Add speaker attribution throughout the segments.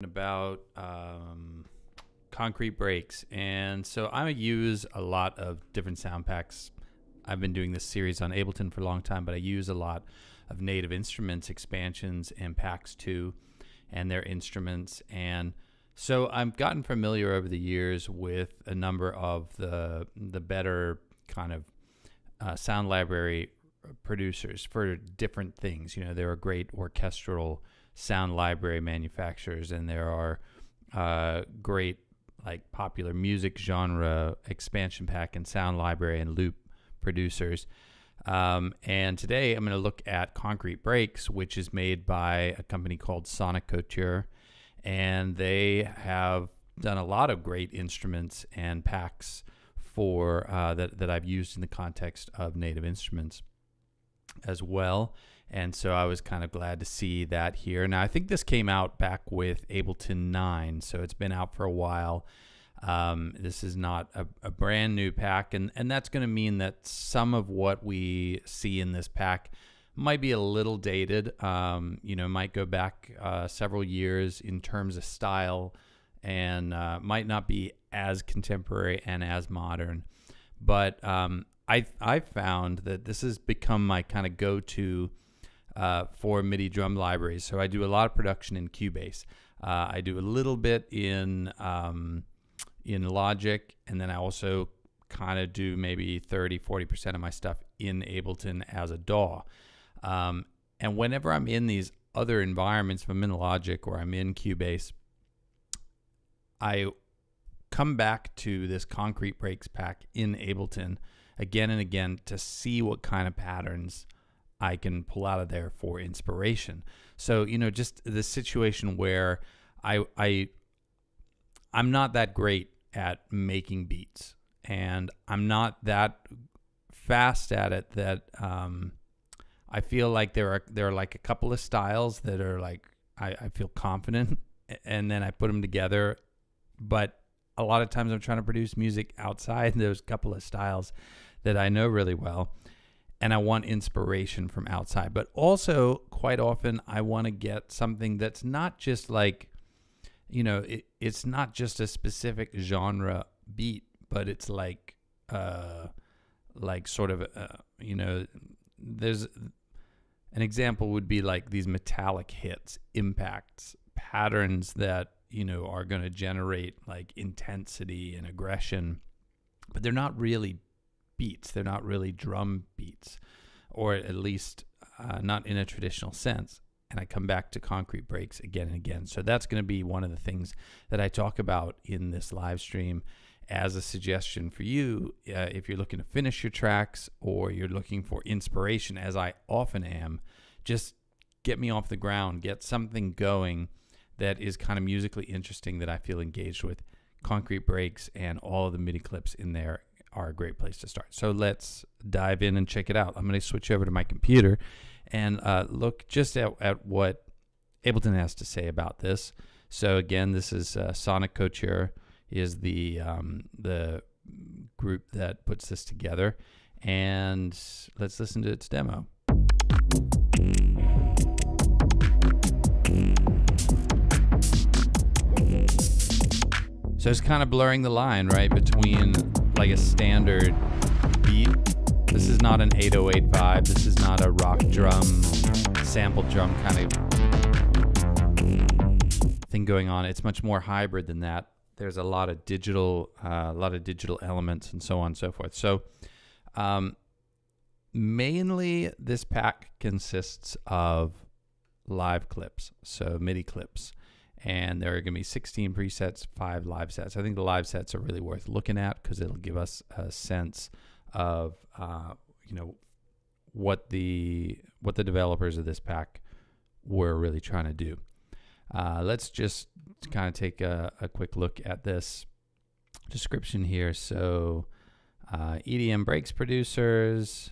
Speaker 1: About Koncrete Breaks. And so I use a lot of different sound packs. I've been doing this series on Ableton for a long time, but I use a lot of Native Instruments expansions and packs too, and their instruments. And so I've gotten familiar over the years with a number of the better kind of sound library producers for different things. You know, there are great orchestral sound library manufacturers, and there are great like popular music genre expansion pack and sound library and loop producers. And today I'm going to look at Koncrete Breaks, which is made by a company called Soniccouture, and they have done a lot of great instruments and packs for that I've used in the context of Native Instruments as well. And so I was kind of glad to see that here. Now, I think this came out back with Ableton 9, so it's been out for a while. This is not a brand new pack, and that's going to mean that some of what we see in this pack might be a little dated, might go back several years in terms of style, and might not be as contemporary and as modern. But I found that this has become my kind of go-to for MIDI drum libraries. So I do a lot of production in Cubase. I do a little bit in Logic, and then I also kind of do maybe 30-40% of my stuff in Ableton as a DAW. And whenever I'm in these other environments, if I'm in Logic or I'm in Cubase, I come back to this Koncrete Breaks pack in Ableton again and again to see what kind of patterns I can pull out of there for inspiration. So, just the situation where I'm not that great at making beats, and I'm not that fast at it that I feel like there are like a couple of styles that are like I feel confident, and then I put them together. But a lot of times I'm trying to produce music outside those couple of styles that I know really well, and I want inspiration from outside. But also, quite often, I want to get something that's not just like, it's not just a specific genre beat, but it's like sort of, there's an example would be like these metallic hits, impacts, patterns that, are going to generate like intensity and aggression, but they're not really beats. They're not really drum beats, or at least not in a traditional sense. And I come back to Koncrete Breaks again and again. So that's going to be one of the things that I talk about in this live stream as a suggestion for you if you're looking to finish your tracks or you're looking for inspiration, as I often am. Just get me off the ground, get something going that is kind of musically interesting that I feel engaged with. Koncrete Breaks and all of the MIDI clips in there are a great place to start. So let's dive in and check it out. I'm going to switch over to my computer and look just at what Ableton has to say about this. So again, this is Soniccouture is the group that puts this together, and let's listen to its demo. So it's kind of blurring the line, right, between like a standard beat. This is not an 808 vibe. This is not a rock drum, sample drum kind of thing going on. It's much more hybrid than that. There's a lot of digital elements and so on and so forth. So mainly this pack consists of live clips, so MIDI clips. And there are going to be 16 presets, 5 live sets. I think the live sets are really worth looking at because it'll give us a sense of what the developers of this pack were really trying to do. Let's just kind of take a quick look at this description here. So EDM breaks producers,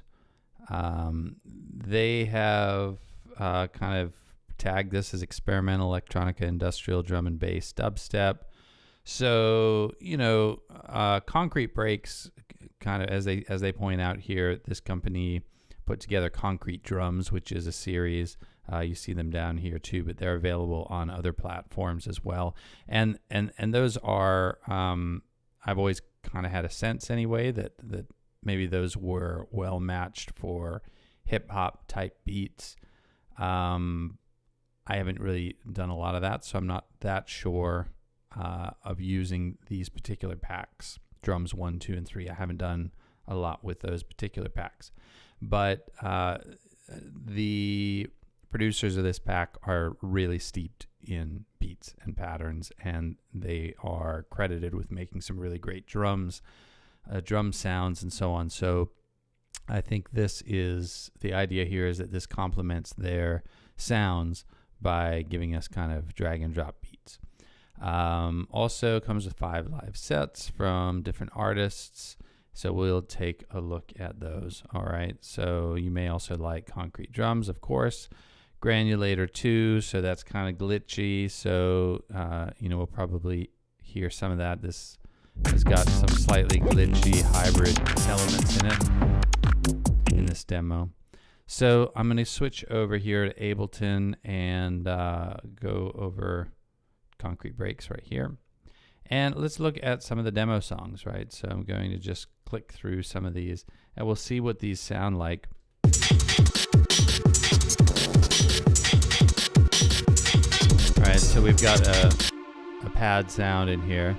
Speaker 1: they have kind of tag this as experimental electronica, industrial drum and bass, dubstep. So Koncrete Breaks, kind of as they point out here, this company put together Concrete Drums, which is a series You see them down here too, but they're available on other platforms as well. And those are, I've always kind of had a sense anyway that maybe those were well matched for hip hop type beats. I haven't really done a lot of that, so I'm not that sure of using these particular packs, drums 1, 2, and 3. I haven't done a lot with those particular packs, but the producers of this pack are really steeped in beats and patterns, and they are credited with making some really great drums, drum sounds, and so on. So I think this is, the idea here is that this complements their sounds by giving us kind of drag and drop beats. Also comes with 5 live sets from different artists, so we'll take a look at those. All right, so you may also like Konkrete drums, of course. Granulator 2, so that's kind of glitchy, so you know, we'll probably hear some of that. This has got some slightly glitchy hybrid elements in it in this demo. So I'm going to switch over here to Ableton and go over Koncrete Breaks right here. And let's look at some of the demo songs, right? So I'm going to just click through some of these and we'll see what these sound like. All right, so we've got a pad sound in here,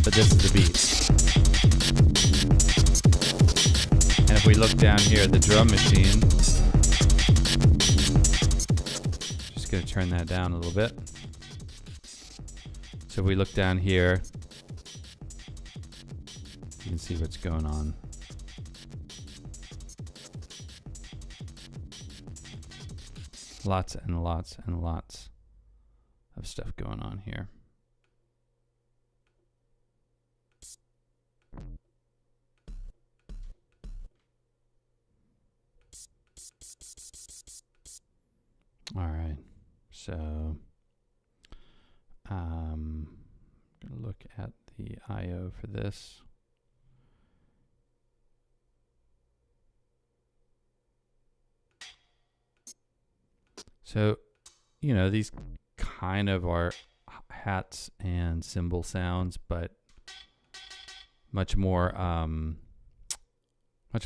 Speaker 1: but this is the beat. And if we look down here at the drum machine, just going to turn that down a little bit. So if we look down here, you can see what's going on. Lots and lots and lots of stuff going on here. All right, so I'm going to look at the I/O for this. So, you know, these kind of are hats and cymbal sounds, but much more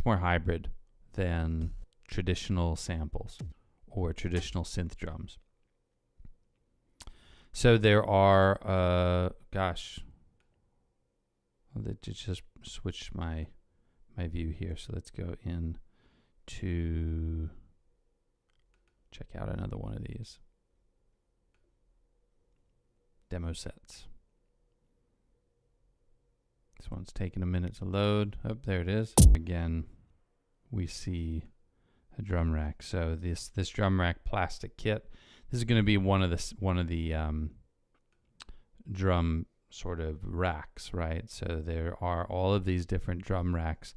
Speaker 1: hybrid than traditional samples or traditional synth drums. So there are, gosh, they just switched my view here. So let's go in to check out another one of these demo sets. This one's taking a minute to load. Oh, there it is. Again, we see a drum rack. So this drum rack plastic kit, this is going to be one of the drum sort of racks, right? So there are all of these different drum racks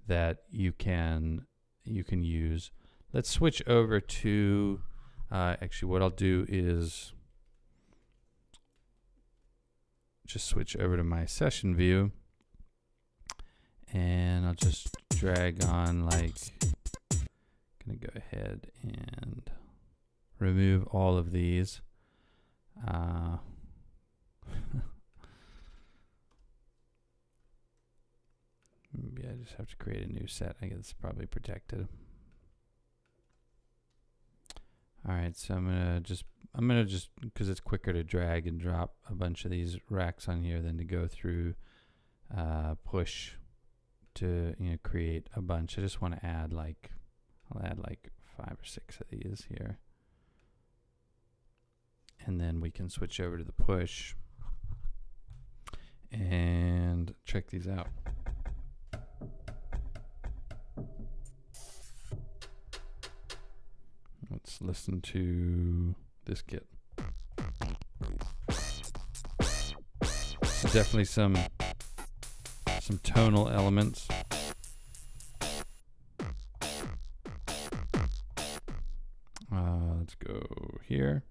Speaker 1: that you can use. Let's switch over to actually what I'll do is just switch over to my session view, and I'll just drag on, like, gonna go ahead and remove all of these. Maybe I just have to create a new set. I guess it's probably protected. All right, so I'm gonna just because it's quicker to drag and drop a bunch of these racks on here than to go through push to, you know, create a bunch. I just want to add like, I'll add like 5 or 6 of these here, and then we can switch over to the push and check these out. Let's listen to this kit. There's definitely some tonal elements. Let's go here.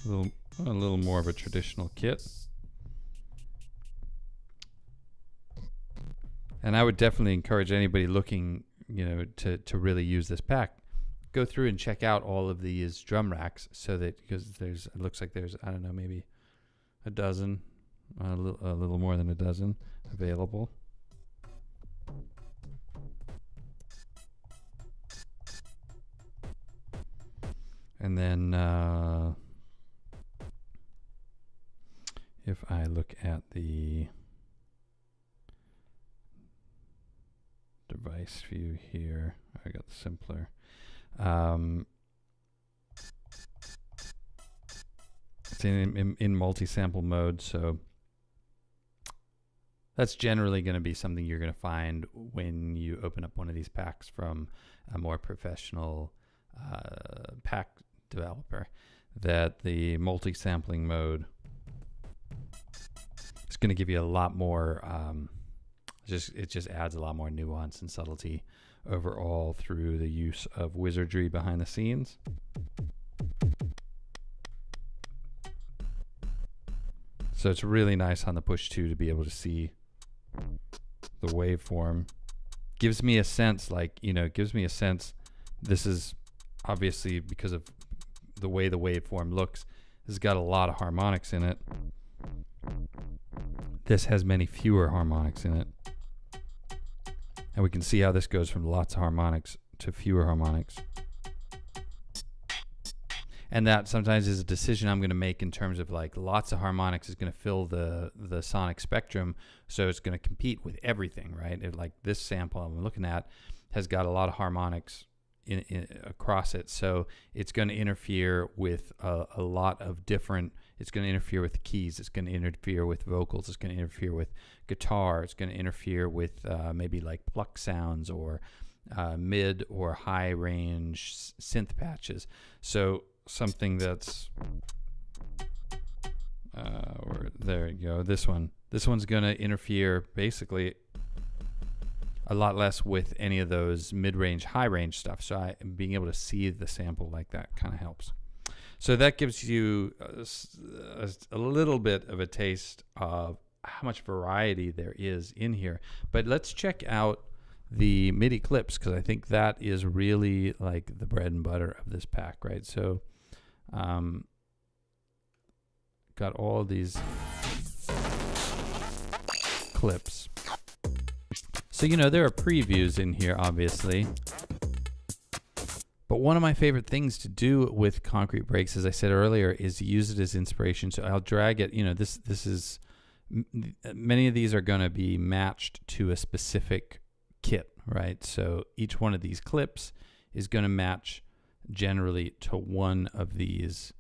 Speaker 1: A little more of a traditional kit. And I would definitely encourage anybody looking to really use this pack, go through and check out all of these drum racks, so that, because it looks like there's, I don't know, maybe a dozen, a little more than a dozen available. And then if I look at the device view here, I got the simpler. It's in multi-sample mode, so that's generally going to be something you're going to find when you open up one of these packs from a more professional pack developer, that the multi-sampling mode is going to give you a lot more, it just adds a lot more nuance and subtlety overall through the use of wizardry behind the scenes. So it's really nice on the push 2 to be able to see the waveform. Gives me a sense, this is obviously, because of the way the waveform looks, this has got a lot of harmonics in it. This has many fewer harmonics in it. And we can see how this goes from lots of harmonics to fewer harmonics. And that sometimes is a decision I'm going to make in terms of, like, lots of harmonics is going to fill the sonic spectrum, so it's going to compete with everything, right? Like this sample I'm looking at has got a lot of harmonics across it, so it's going to interfere with a lot of different. It's going to interfere with the keys. It's going to interfere with vocals. It's going to interfere with guitar. It's going to interfere with maybe like pluck sounds or mid or high range synth patches. So something that's or there you go. This one's going to interfere basically a lot less with any of those mid-range, high-range stuff. So being able to see the sample like that kind of helps. So that gives you a little bit of a taste of how much variety there is in here. But let's check out the MIDI clips, because I think that is really like the bread and butter of this pack, right? So got all these clips. So, there are previews in here, obviously. But one of my favorite things to do with Koncrete Breaks, as I said earlier, is to use it as inspiration. So I'll drag it. This is, many of these are going to be matched to a specific kit, right? So each one of these clips is going to match generally to one of these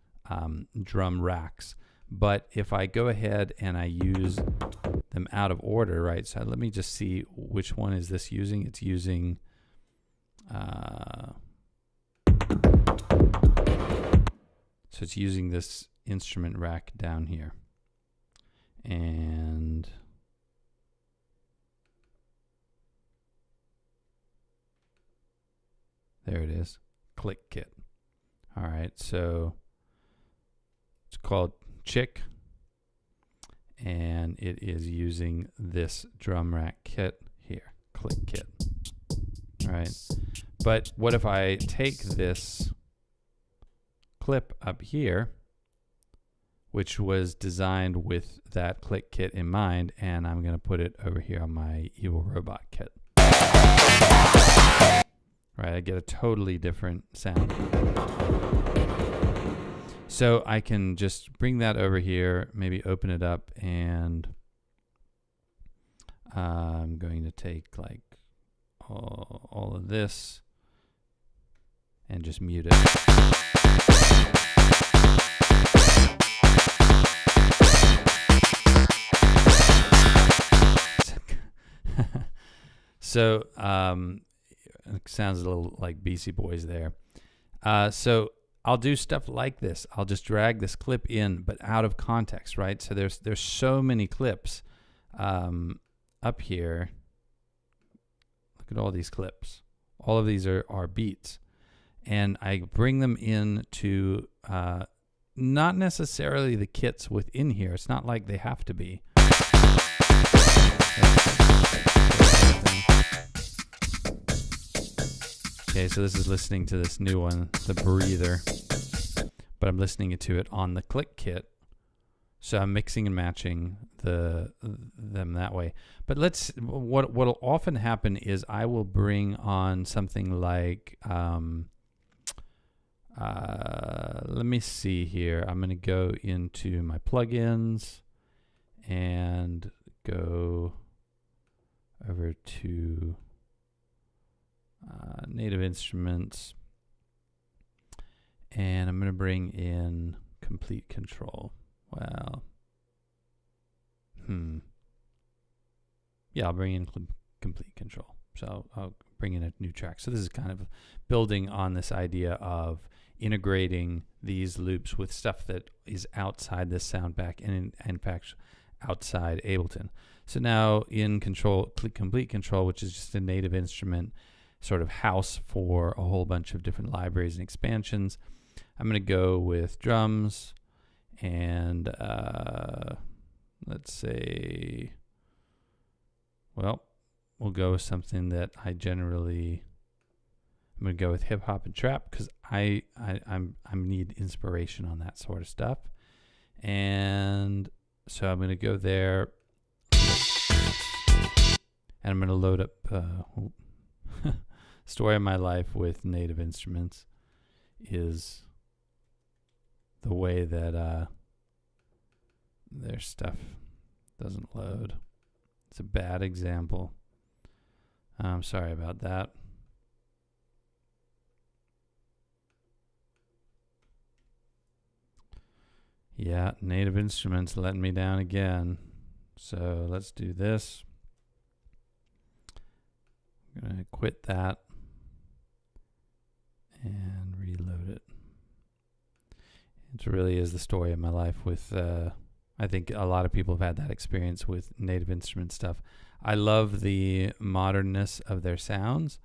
Speaker 1: drum racks. But if I go ahead and I use them out of order, right? So let me just see which one is this using. It's using so it's using this instrument rack down here. And there it is, click kit. All right, so it's called Chick, and it is using this drum rack kit here, click kit. All right, but what if I take this clip up here, which was designed with that click kit in mind, and I'm going to put it over here on my Evil Robot kit. Right, I get a totally different sound. So I can just bring that over here, maybe open it up, and I'm going to take like all of this and just mute it. So it sounds a little like Beastie Boys there. So I'll do stuff like this. I'll just drag this clip in, but out of context, right? So there's so many clips up here. Look at all these clips. All of these are beats. And I bring them into not necessarily the kits within here. It's not like they have to be. Okay, so this is listening to this new one, the breather, but I'm listening to it on the click kit. So I'm mixing and matching them that way. But what'll often happen is I will bring on something like, let me see here. I'm going to go into my plugins and go over to Native Instruments, and I'm going to bring in Complete Control. Well, yeah, I'll bring in Complete Control. So I'll bring in a new track. So this is kind of building on this idea of integrating these loops with stuff that is outside this sound pack and in fact outside Ableton. So now in Complete Control, which is just a native instrument sort of house for a whole bunch of different libraries and expansions, I'm going to go with drums and let's say, well, we'll go with something that I'm going to go with hip hop and trap because I need inspiration on that sort of stuff. And so I'm going to go there and I'm going to load up Story of My Life with Native Instruments is the way that their stuff doesn't load. It's a bad example. I'm sorry about that. Yeah, Native Instruments letting me down again. So let's do this. I'm going to quit that and reload it. It really is the story of my life with, I think a lot of people have had that experience with Native Instrument stuff. I love the modernness of their sounds,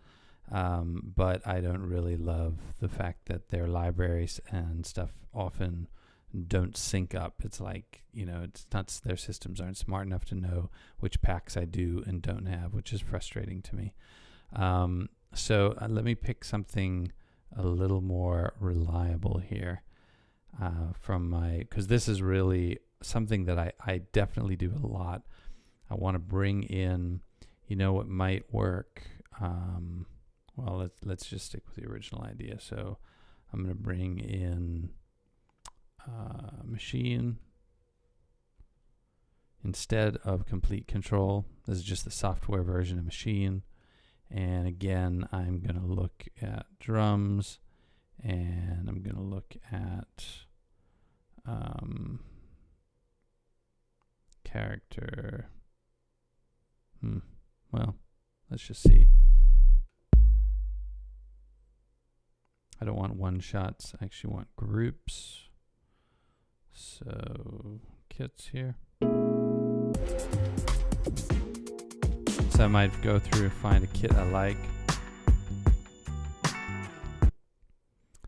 Speaker 1: but I don't really love the fact that their libraries and stuff often don't sync up. It's like, you know, it's not, their systems aren't smart enough to know which packs I do and don't have, which is frustrating to me. So let me pick something a little more reliable here from my, because this is really something that I definitely do a lot. I want to bring in, you know, what might work. Well, let's just stick with the original idea. So I'm going to bring in Machine instead of Complete Control. This is just the software version of Machine. And again, I'm going to look at drums and I'm going to look at character. Well, let's just see. I don't want one shots. I actually want groups. So kits here. So I might go through and find a kit I like.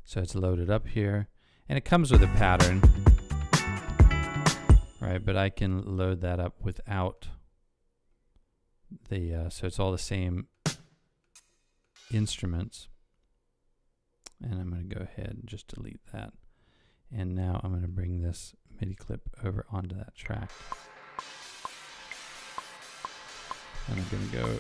Speaker 1: So it's loaded up here. And it comes with a pattern. Right, but I can load that up without the, so it's all the same instruments. And I'm going to go ahead and just delete that. And now I'm going to bring this MIDI clip over onto that track. And I'm going to go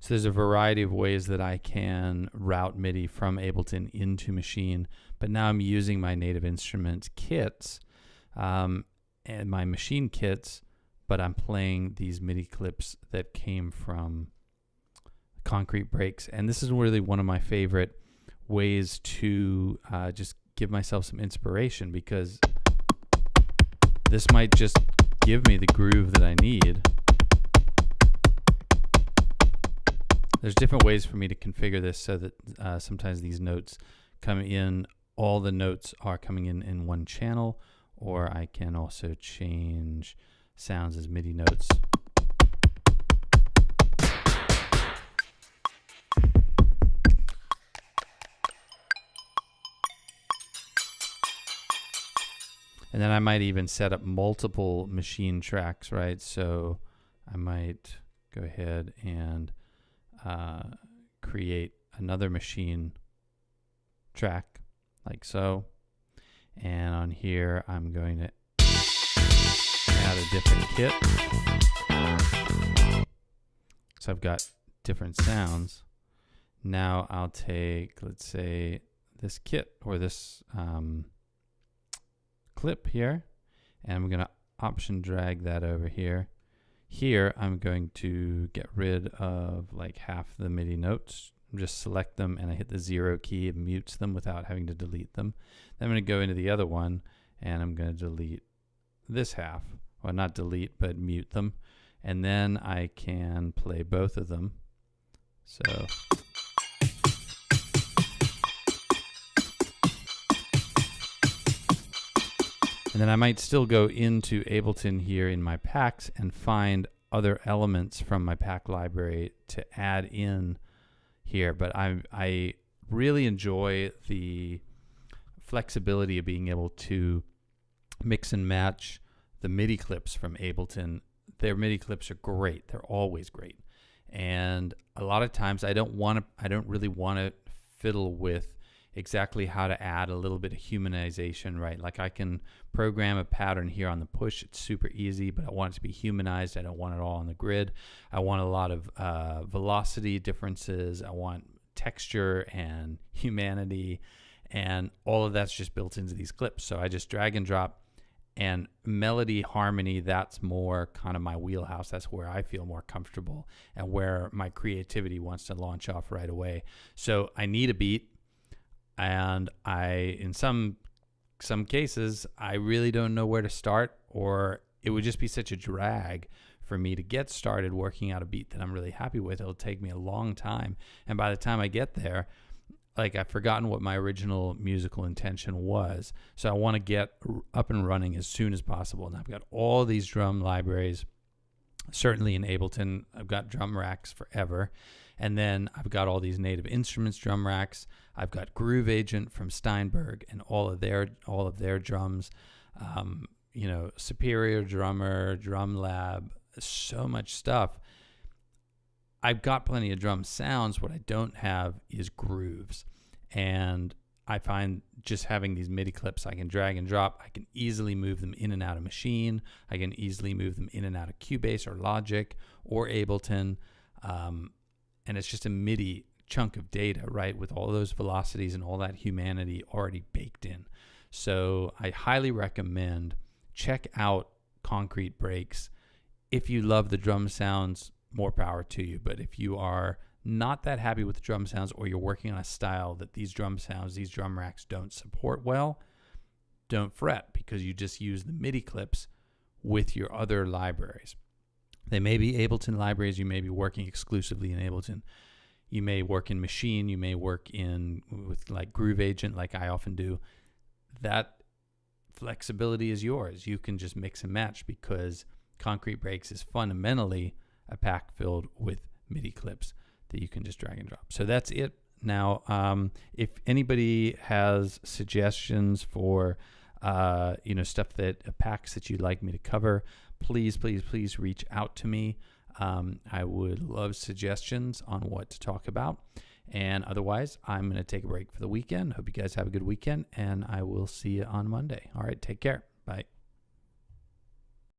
Speaker 1: so there's a variety of ways that I can route MIDI from Ableton into Machine, but now I'm using my Native Instruments kits and my Machine kits, but I'm playing these MIDI clips that came from Koncrete Breaks. And this is really one of my favorite ways to just give myself some inspiration, because this might just give me the groove that I need. There's different ways for me to configure this so that sometimes these notes come in, all the notes are coming in one channel, or I can also change sounds as MIDI notes. And then I might even set up multiple machine tracks, right? So I might go ahead and create another machine track like so. And on here, I'm going to add a different kit. So I've got different sounds. Now I'll take, let's say, this kit or this clip here, and I'm going to option drag that over here. Here I'm going to get rid of like half the MIDI notes. Just select them and I hit the 0 key. It mutes them without having to delete them. Then I'm going to go into the other one and I'm going to delete this half. Well, not delete, but mute them. And then I can play both of them. So and then I might still go into Ableton here in my packs and find other elements from my pack library to add in here. But I really enjoy the flexibility of being able to mix and match the MIDI clips from Ableton. Their MIDI clips are great. They're always great. And a lot of times I don't really want to fiddle with exactly how to add a little bit of humanization, right? Like I can program a pattern here on the push. It's super easy, but I want it to be humanized. I don't want it all on the grid. I want a lot of velocity differences. I want texture and humanity, and all of that's just built into these clips. So I just drag and drop. And melody, harmony, that's more kind of my wheelhouse. That's where I feel more comfortable and where my creativity wants to launch off right away. So I need a beat. And in some cases, I really don't know where to start, or it would just be such a drag for me to get started working out a beat that I'm really happy with. It'll take me a long time. And by the time I get there, like I've forgotten what my original musical intention was. So I want to get up and running as soon as possible. And I've got all these drum libraries, certainly in Ableton. I've got drum racks forever. And then I've got all these native instruments drum racks. I've got Groove Agent from Steinberg and all of their drums. Superior Drummer, Drum Lab, so much stuff. I've got plenty of drum sounds. What I don't have is grooves. And I find just having these MIDI clips, I can drag and drop. I can easily move them in and out of Machine. I can easily move them in and out of Cubase or Logic or Ableton. And it's just a MIDI chunk of data, right, with all those velocities and all that humanity already baked in. So I highly recommend check out Koncrete Breaks. If you love the drum sounds, more power to you. But if you are not that happy with the drum sounds, or you're working on a style that these drum sounds, these drum racks don't support well, don't fret, because you just use the MIDI clips with your other libraries. They may be Ableton libraries. You may be working exclusively in Ableton. You may work in Machine. You may work with like Groove Agent, like I often do. That flexibility is yours. You can just mix and match, because Koncrete Breaks is fundamentally a pack filled with MIDI clips that you can just drag and drop. So that's it. Now, if anybody has suggestions for stuff packs that you'd like me to cover, please reach out to me. I would love suggestions on what to talk about. And otherwise, I'm going to take a break for the weekend. Hope you guys have a good weekend, and I will see you on Monday. All right, take care. Bye.